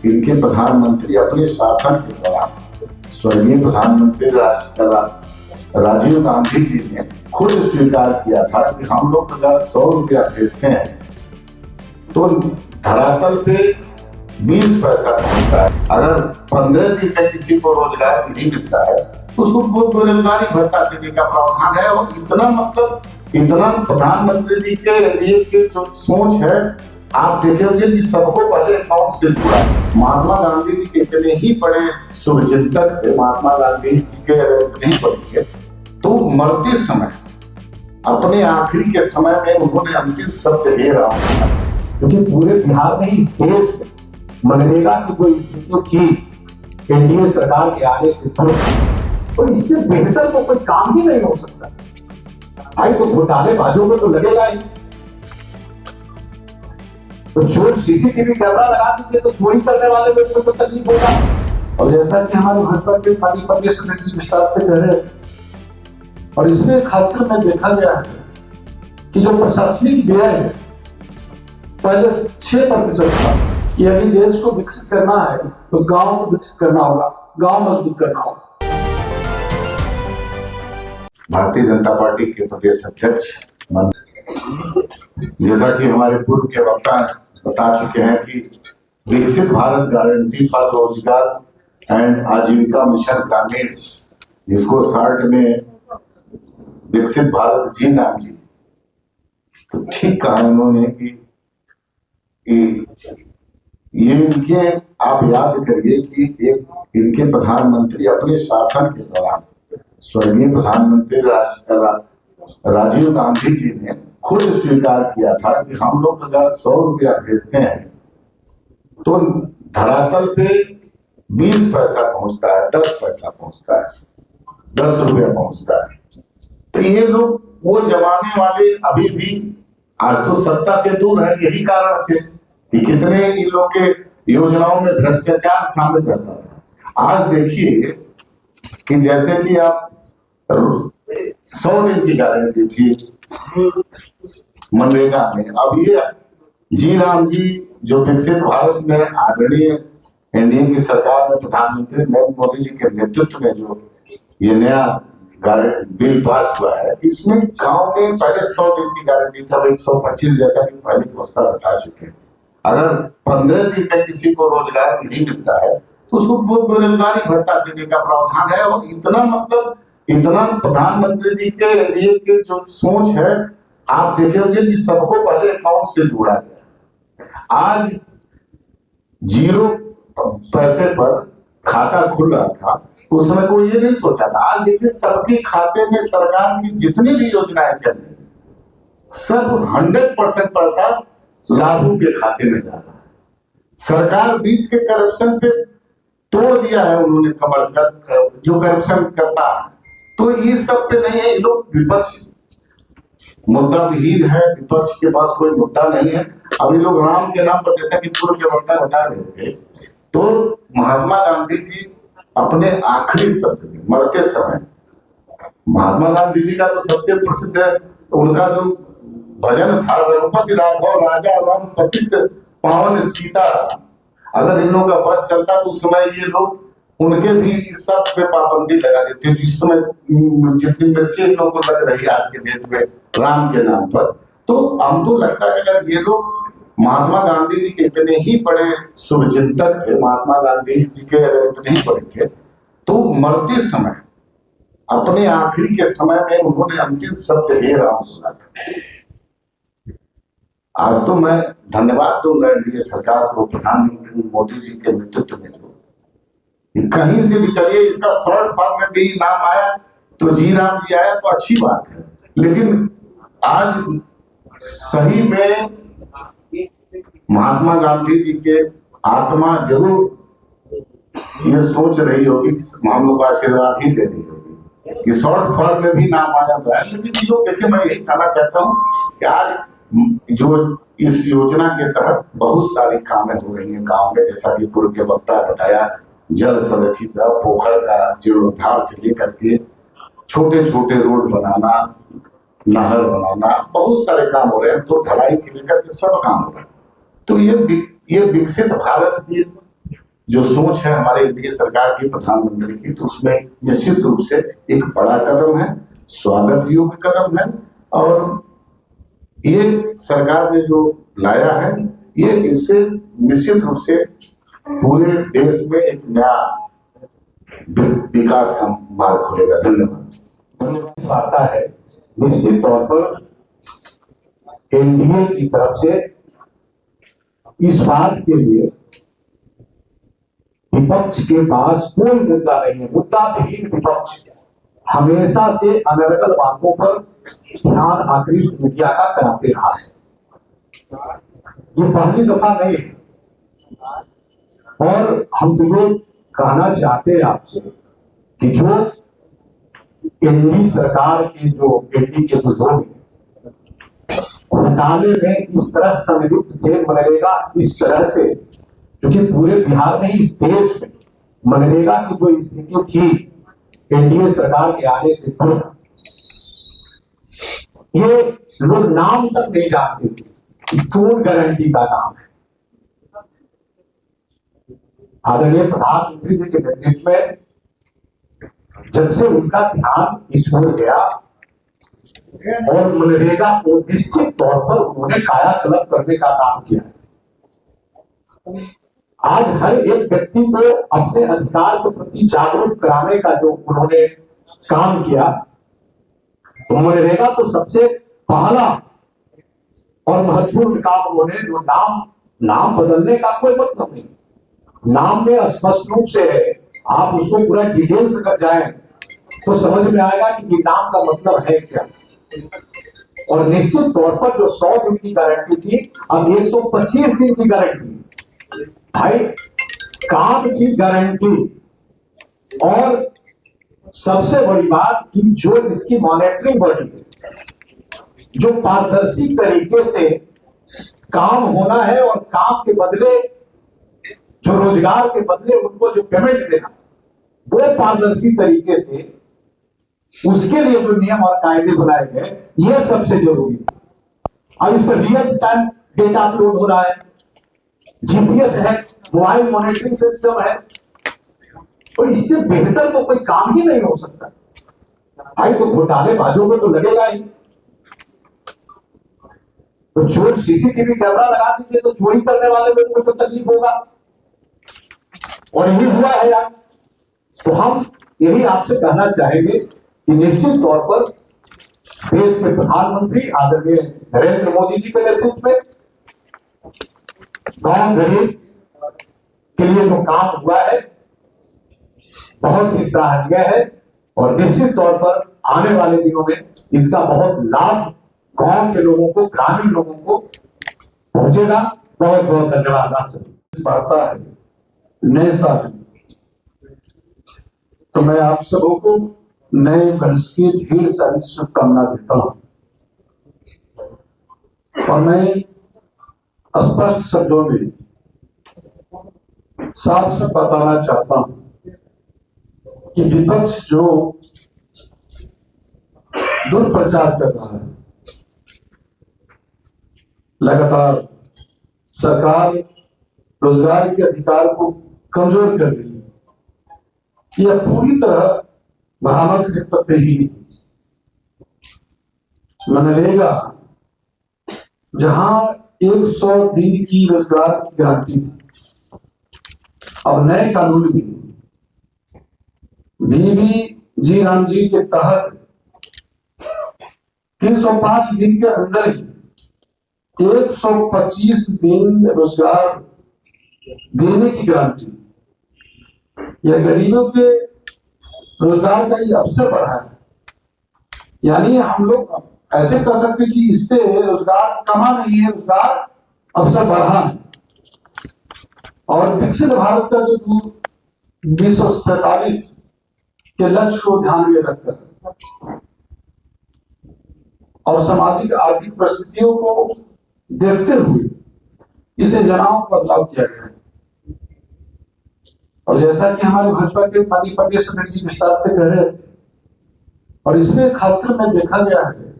इनके प्रधानमंत्री अपने शासन के दौरान स्वर्गीय प्रधानमंत्री राजीव गांधी जी ने खुद स्वीकार किया था कि हम लोग अगर 100 रुपया भेजते हैं तो धरातल पे 20 पैसा पहुंचता है। अगर 15 दिन में किसी को रोजगार नहीं मिलता है तो उसको बेरोजगारी भत्ता देने का प्रावधान है। और इतना प्रधानमंत्री जी के एनडीए के जो सोच है, आप देखेंगे कि सबको पहले अकाउंट से जुड़ा है। महात्मा गांधी जी के इतने ही बड़े शुभचिंतक थे, महात्मा गांधी जी के इतने ही बड़े थे, तो मरते समय अपने आखिरी के समय में उन्होंने अंतिम शब्द दे रहा था, क्योंकि पूरे बिहार में इस देश में मनरेगा की कोई स्थिति थी एनडीए सरकार के आने से पूर्व, और इससे बेहतर तो कोई काम ही नहीं हो सकता। भाई तो घोटालेबाजों को तो लगेगा ही, तो चोर सीसीटीवी कैमरा लगा दीजिए तो चोरी करने वाले व्यक्ति को तकलीफ होगा। और जैसा कि हमारे भाजपा के पार्टी प्रदेश अध्यक्ष विस्तार से कह रहे हैं, और इसमें खासकर में देखा गया है कि जो प्रशासनिक व्यय है पहले 6% था कि यदि देश को विकसित करना है तो गांव को विकसित करना होगा, गांव मजबूत करना होगा। भारतीय जनता पार्टी के प्रदेश अध्यक्ष जैसा कि हमारे पूर्व के वक्ता बता चुके हैं कि विकसित भारत गारंटी फॉर रोजगार एंड आजीविका मिशन ग्रामीण, जिसको शॉर्ट में विकसित भारत जी नाम जी, तो ठीक कहा उन्होंने कि ये इनके, आप याद करिए कि एक इनके प्रधानमंत्री अपने शासन के दौरान स्वर्गीय प्रधानमंत्री राजीव गांधी जी ने खुद स्वीकार किया था कि हम लोग अगर 100 रुपया भेजते हैं तो धरातल पे 20 पैसा पहुंचता है, 10 पैसा पहुंचता है, 10 रुपया पहुंचता है। तो ये लोग वो जमाने वाले अभी भी आज तो सत्ता से दूर है, यही कारण से कि कितने इन लोग के योजनाओं में भ्रष्टाचार शामिल रहता था। आज देखिए कि जैसे कि आप 100 दिन की गारंटी थी मनरेगा में, अब ये जी राम जी जो विकसित भारत में आदरणीय एनडीए की सरकार में प्रधानमंत्री नरेंद्र मोदी जी के नेतृत्व में जो ये नया बिल पास हुआ है, इसमें गांव में पहले 100 दिन की गारंटी था, 125 जैसा कि पहले के वक्ता बता चुके हैं। अगर 15 दिन में किसी को रोजगार नहीं मिलता है तो उसको बेरोजगारी भत्ता देने का प्रावधान है। और इतना प्रधानमंत्री जी के एनडीए के जो सोच है, आप देखेंगे कि सबको पहले अकाउंट से जोड़ा गया। आज 0 पैसे पर खाता खुल रहा था, उस समय कोई ये नहीं सोचा था। आज देखिए सबके खाते में सरकार की जितनी भी योजनाएं चल रही है, सब 100% पैसा लाभुक के खाते में जा रहा है। सरकार बीच के करप्शन पे तोड़ दिया है उन्होंने कमर कर, जो करप्शन करता है। तो ये सब पे नहीं है, लोग विपक्ष मुद्दा विहीन है, विपक्ष के पास कोई मुद्दा नहीं है। अभी लोग राम के नाम पर, जैसा कि पूर्व के वक्ता बता रहे थे, तो महात्मा गांधी जी अपने आखिरी शब्द में मरते समय, महात्मा गांधी जी का तो सबसे प्रसिद्ध है उनका जो भजन था, रघुपति राघव राजा राम पतित पावन सीता। अगर इन लोगों का बस चलता तो उस समय ये लोग उनके भी इस सब पे पाबंदी लगा देते, जिस समय जितनी मिर्ची इन लोगों को लग रही है आज के डेट में राम के नाम पर। तो हम तो लगता है कि अगर ये लोग महात्मा गांधी जी के इतने ही बड़े शुभचिंतक थे, महात्मा गांधी जी के अगर इतने ही बड़े थे, तो मरते समय अपने आखिरी के समय में उन्होंने अंतिम शब्द दे रहा हूं। आज तो मैं धन्यवाद दूंगा एनडीए सरकार को, प्रधानमंत्री मोदी जी के नेतृत्व में, जो कहीं से भी चलिए इसका शॉर्ट फॉर्म में भी नाम आया तो जी राम जी आया तो अच्छी बात है। लेकिन आज सही में महात्मा गांधी जी के आत्मा जरूर ये सोच रही होगी कि हम लोग को आशीर्वाद ही दे रही होगी कि शॉर्ट फॉर्म में भी नाम आया तो है। लेकिन लोग देखिए, मैं यही कहना चाहता हूँ कि आज जो इस योजना के तहत बहुत सारी कामें हो रही हैं गांव में, जैसा कि पूर्व के वक्ता बताया, जल संरक्षित पोखर का जीर्णोद्धार से लेकर के छोटे छोटे रोड बनाना, नहर बनाना, बहुत सारे काम हो रहे हैं। तो ढलाई से लेकर के सब काम हो रहा है। तो ये विकसित भारत की जो सोच है हमारे एनडीए सरकार की, प्रधानमंत्री की, तो उसमें निश्चित रूप से एक बड़ा कदम है, स्वागत योग्य कदम है। और ये सरकार ने जो लाया है, ये इससे निश्चित रूप से पूरे देश में एक नया विकास का मार्ग खुलेगा। धन्यवाद। आता है निश्चित तौर पर एनडीए की तरफ से इस बात के लिए विपक्ष के पास कोई मुद्दा नहीं है। मुद्दा विहीन विपक्ष हमेशा से अनर्गल बातों पर ध्यान आकृष्ट मीडिया का कराते रहा है। ये पहली दफा नहीं है। और हम तो ये कहना चाहते हैं आपसे कि जो एनडीए सरकार के जो एनडीए के जो लोग घोटाले में इस तरह संलिप्त थे, मनरेगा इस तरह से, क्योंकि पूरे बिहार में इस देश में मनरेगा की जो स्थिति थी एनडीए सरकार के आने से पूर्व, ये लोग नाम तक नहीं जानते थे कौन गारंटी का नाम है। आदरणीय प्रधानमंत्री जी के नेतृत्व में जब से उनका ध्यान इस ओर गया और मनरेगा को निश्चित तौर पर उन्होंने कायाकल्प करने का काम किया। आज हर एक व्यक्ति को अपने अधिकार के प्रति जागरूक कराने का जो उन्होंने काम किया, तो मनरेगा तो सबसे पहला और महत्वपूर्ण काम उन्होंने जो नाम बदलने का कोई मतलब नहीं, नाम में स्पष्ट रूप से है। आप उसको पूरा डिटेल्स अगर जाएं तो समझ में आएगा कि ये नाम का मतलब है क्या। और निश्चित तौर पर जो 100 दिन की गारंटी थी, अब 125 दिन की गारंटी। भाई, काम की गारंटी। और सबसे बड़ी बात कि जो इसकी मॉनिटरिंग बॉडी है, जो पारदर्शी तरीके से काम होना है और काम के बदले जो रोजगार के बदले उनको जो पेमेंट देना, वो पारदर्शी तरीके से, उसके लिए जो नियम और कायदे बनाए गए, ये सबसे जरूरी है। अब इस पर रियल टाइम डेटा अपलोड हो रहा है, जीपीएस है, मोबाइल मॉनिटरिंग सिस्टम है, और इससे बेहतर तो कोई काम ही नहीं हो सकता। भाई, तो घोटालेबाजों को तो लगेगा ही। तो चोर सीसीटीवी कैमरा लगा दीजिए तो चोरी करने वाले लोगों को तो तकलीफ होगा, और यही हुआ है यार। तो हम यही आपसे कहना चाहेंगे कि निश्चित तौर पर देश के प्रधानमंत्री आदरणीय नरेंद्र मोदी जी के नेतृत्व में गांव गरीब के लिए जो काम हुआ है बहुत ही सराहनीय है, और निश्चित तौर पर आने वाले दिनों में इसका बहुत लाभ गांव के लोगों को, ग्रामीण लोगों को पहुंचेगा। बहुत बहुत धन्यवाद आप सभी। बढ़ता है नए साल, तो मैं आप सबों को नए वर्ष की ढेर सारी शुभकामना देता हूं। और मैं स्पष्ट शब्दों में साफ साफ बताना चाहता हूं कि विपक्ष जो दुष्प्रचार कर रहा है, लगातार सरकार रोजगार के अधिकार को कमजोर कर रही है, यह पूरी तरह भ्रामक तथ्य ही नहीं। मनरेगा जहां 100 दिन की रोजगार की गारंटी थी, अब नए कानून में बीबी राम जी के तहत 305 दिन के अंदर ही 125 दिन रोजगार देने की गारंटी, यह गरीबों के रोजगार का ही अवसर बढ़ा है। यानी हम लोग ऐसे कर सकते कि इससे रोजगार कमा नहीं है, रोजगार अवसर बढ़ा है। और विकसित भारत का जो 2047 के लक्ष्य को ध्यान में रखकर और सामाजिक आर्थिक परिस्थितियों को देखते हुए इसे जनाओं बदलाव किया गया है। और जैसा कि हमारे भाजपा के माननीय प्रदेश अध्यक्ष जी विस्तार से कह रहे थे, और इसमें खासकर में देखा गया है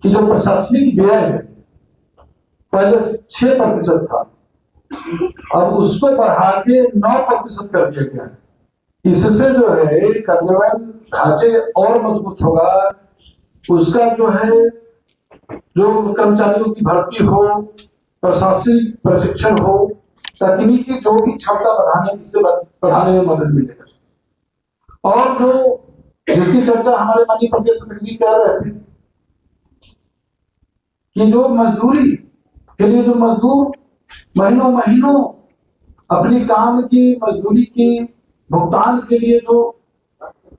कि जो प्रशासनिक व्यय है पहले 6% था, अब उसको बढ़ा के 9% कर दिया गया है। इससे जो है कार्यान्वयन ढांचे और मजबूत होगा। उसका जो है जो कर्मचारियों की भर्ती हो, प्रशासनिक प्रशिक्षण हो, तकनीकी जो भी क्षमता बढ़ाने में मदद मिलेगा। और जो जिसकी चर्चा हमारे माननीय प्रदेश सेक्रेटरी जी कर रहे थे कि जो मजदूरी के लिए जो मजदूर महीनों अपनी काम की मजदूरी की भुगतान के लिए जो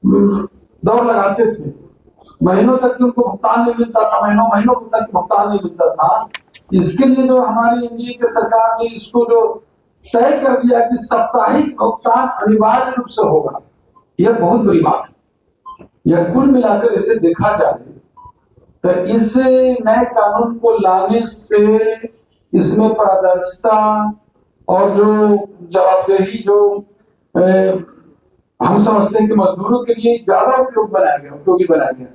दौड़ लगाते थे, महीनों तक उनको भुगतान नहीं मिलता था, महीनों तक भुगतान नहीं मिलता था। इसके लिए जो हमारी एनडीए की सरकार ने इसको जो तय कर दिया कि साप्ताहिक भुगतान अनिवार्य रूप से होगा, यह बहुत बड़ी बात है। यह कुल मिलाकर इसे देखा जाए तो इस नए कानून को लाने से इसमें पारदर्शिता और जो जवाबदेही जो हम समझते हैं कि मजदूरों के लिए ज्यादा उपयोगी बनाया गया।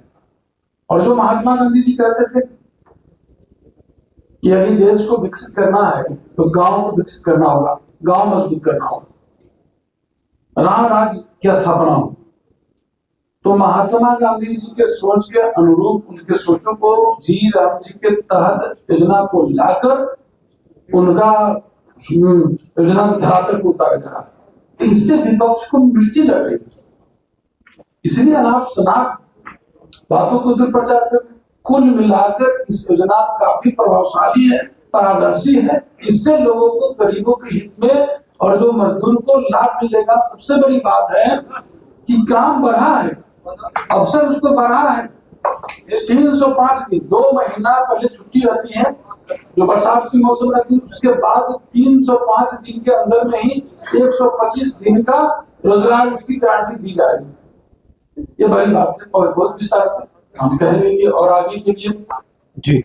और जो महात्मा गांधी जी कहते थे कि यदि देश को विकसित करना है तो गांव को विकसित करना होगा, गांव मजबूत करना होगा, राम राज्य की स्थापना हो। तो महात्मा गांधी जी के सोच के अनुरूप उनके सोचों को जी राम जी के तहत योजना को लाकर उनका योजना धरातल को उतारा जा रहा। इससे विपक्ष को मिर्ची लग रही, इसलिए अनाप शनाप बातों को दुष्प्रचार कर। कुल मिलाकर इस योजना काफी प्रभावशाली है, पारदर्शी है। इससे लोगों को, गरीबों के हित में और जो मजदूर को लाभ मिलेगा। सबसे बड़ी बात है कि काम बढ़ा है, अवसर उसको बढ़ा है। 305 दिन, 2 महीना पहले छुट्टी रहती है जो बरसात की मौसम रहती है, उसके बाद 305 दिन के अंदर में ही 125 दिन का रोजगार उसकी गारंटी दी जाएगी। ये बड़ी बात है और बहुत विस्तार से हम कहेंगे कि और आगे के लिए जी।